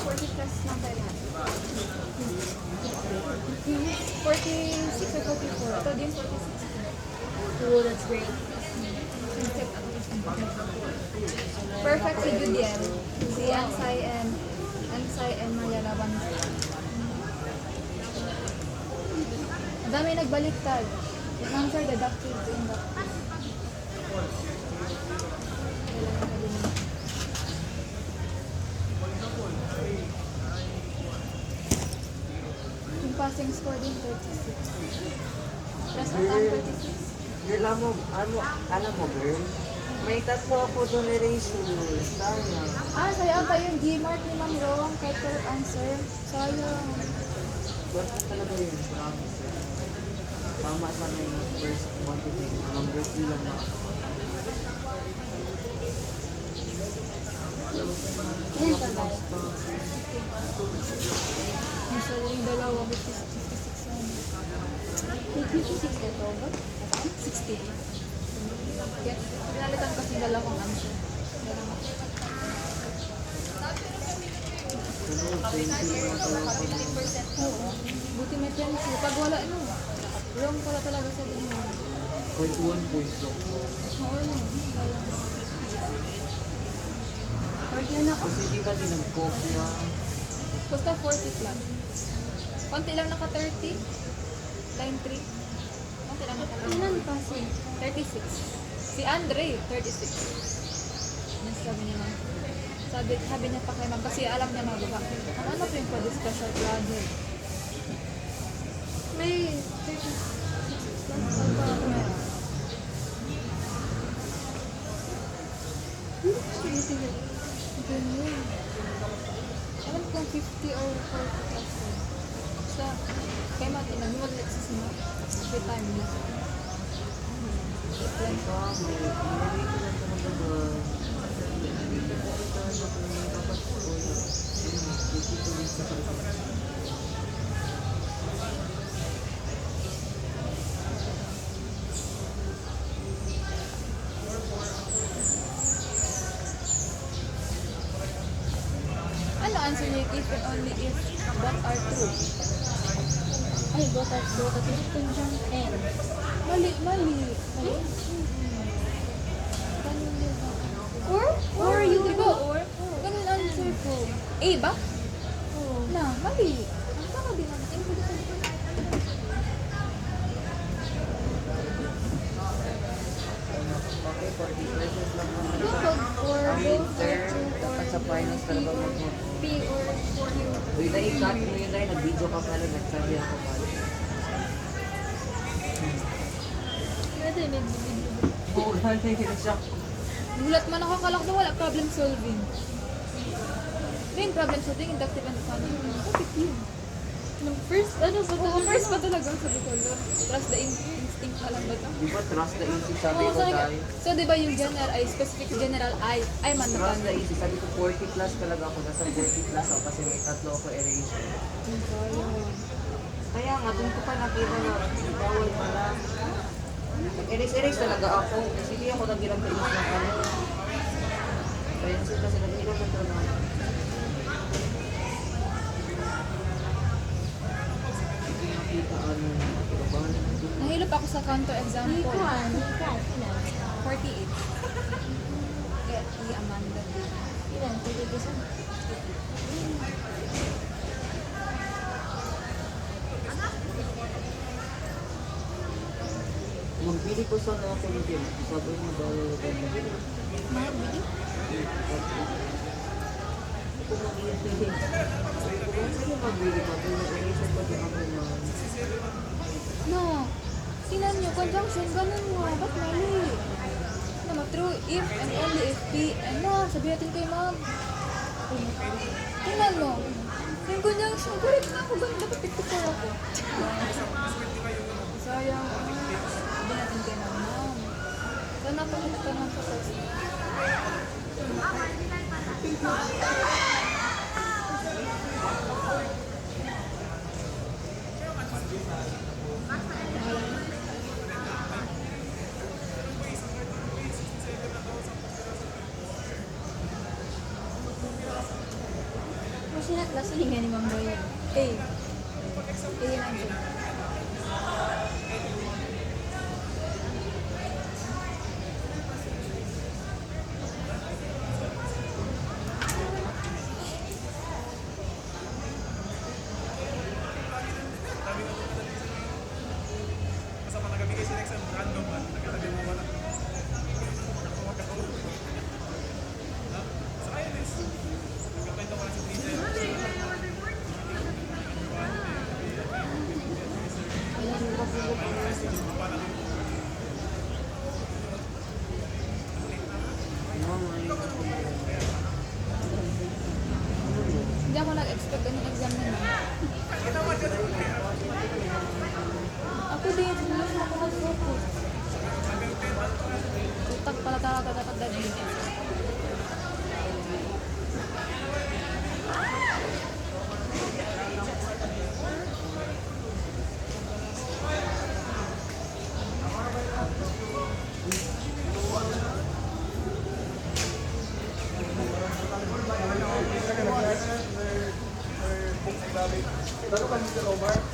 Forty plus lang tayo lahat. 46 or 44. Ito din 46. Oh, that's great. Perfect si Judiel. Si Ansay and Maria Laban. Ang dami nagbaliktad. Answer the doctor doing that. Yung passing score din 36. Plus ang 36. Girl, alam mo, girl, may tatlo ako doon erasure. Sayang. Sayang pa yung G-mark ni Ma'am Rong kahit per answer. Sayang. Basta talaga yun, promise. Tama sana yung first quantity. Number 3 lang na. Yan pa tayo. So, yung dalawa, 56 yan. 56 na to ba? 60. Yes. Pinalitan kasi dalawang answer. Dalawa. Pero 20 lang talaga. Oo. Buti may pencil. Pag wala, wrong pala talaga sa mo. 41 points lang. Oo lang. Yan ako. Kasi di ba din nag-copya? Basta 40 plus. Konti lang naka 30. Line 3. Konti lang naka 30. Ilan pa si? 36. Si Andre, 36. Yan sabi niya ma'am. Sabi niya pa kay ma'am kasi alam niya mababa. Ano po yung pwede special project? May 36 plus pa ako. Sige. Ganyan. Alam kung 50 or 40 plus. Basta, kay Mati, nag-mag-lexis mo. Every time. May narito lang talaga ba? Dapat ko yun. Dito din sa talaga. Ano answer niya if and only if both are true? Ay, botas. Conjunct N. Mali. Mali? Ganun yun. Or yun. Diba or? Ganun answer ko. A ba? Oo. Na, mali. Ang tama din ang Okay, 40 pesos lang naman siya. Pag or Ang both winter, are true dapat or sa finals talaga mag-vote. P or Q. Uy, na-i-cut mo yun dahil nag-video ka pala, nagsabi ako pala. Pwede, may video. Oo, na siya. Gulat man ako, akala ko wala problem solving. Then problem solving, inductive and funny. Bakit yun? Nung first, ano ba Oo, first pa talaga sabi ko, trust the instinct pa lang ba ito? Di ba trust the easy sabi Oo, ko sabi ko. tayo? So, di ba yung general ay specific general ay man Trust the naman. easy, sabi ko 40 plus talaga ako, nasa 40 plus ako kasi may tatlo ako erasure. Kaya nga, doon ko pa nakita na bawal pala. Nag-erase talaga ako, kasi hindi ako nag-erase ng ano. Kaya kasi nag-erase talaga ako. Nakita ano, trabaho. Nahilop ako sa counter example. Ilan? 48. Kaya, i-Amanda din. Ilan? 30 pesos? Magbili ko sana ako ng gym. Sabi mo bawal ako. Mabili? Ito mag-iisip. Kung sa'yo magbili ka, kung nag-iisip pa din ako na No. Tingnan nyo, conjunction, ganun mo. Ba't mali? Naman, true if and only if P. Ano, sabi natin kay ma'am. Tingnan mo. Yung conjunction, correct na ako. Ganun, dapat 54 ako. Sayang. Sabi natin kay ma'am. Sana pa kita naman sa first. Sila klase nga ni Ma'am Roy. A. A yun ang dyan. Hindi ako nag-expect ng exam na yun. Ako din, hindi ako nag-focus. Utak pala talaga dapat dali. Lalo kami sa Omar.